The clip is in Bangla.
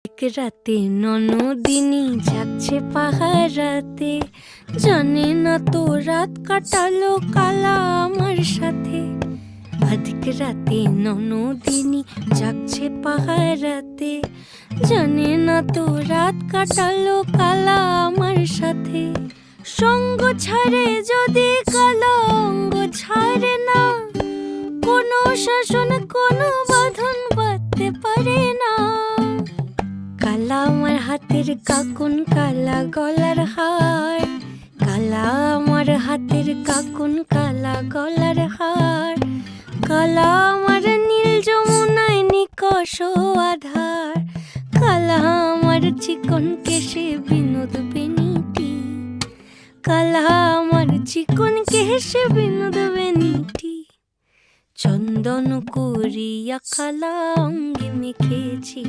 এক রাতে ননদিনী যাচ্ছে পাহারাতে, জানে না তো রাত কাটালো কালা আমার সাথে। আধিক রাতে ননদিনী যাচ্ছে পাহারাতে, জানে না তো রাত কাটালো কালা আমার সাথে। সঙ্গ ছাড়ে যদি কালা অঙ্গ ছাড়ে না, কোনো শাসন কোনো বাঁধন বাঁধতে পারে না। কালা আমার হাতের কাকুন কালা গলার হার, কালা আমার হাতের কাকুন কালা গলার হার। কালা আমার নীল যমুনায় নিকষ আধার, কালা আমার চিকন কেশে বিনোদ বেনিটি, কালা আমার চিকন কেশে বিনোদ বেনিটি। চন্দন করিয়া কালা অঙ্গে মেখেছি।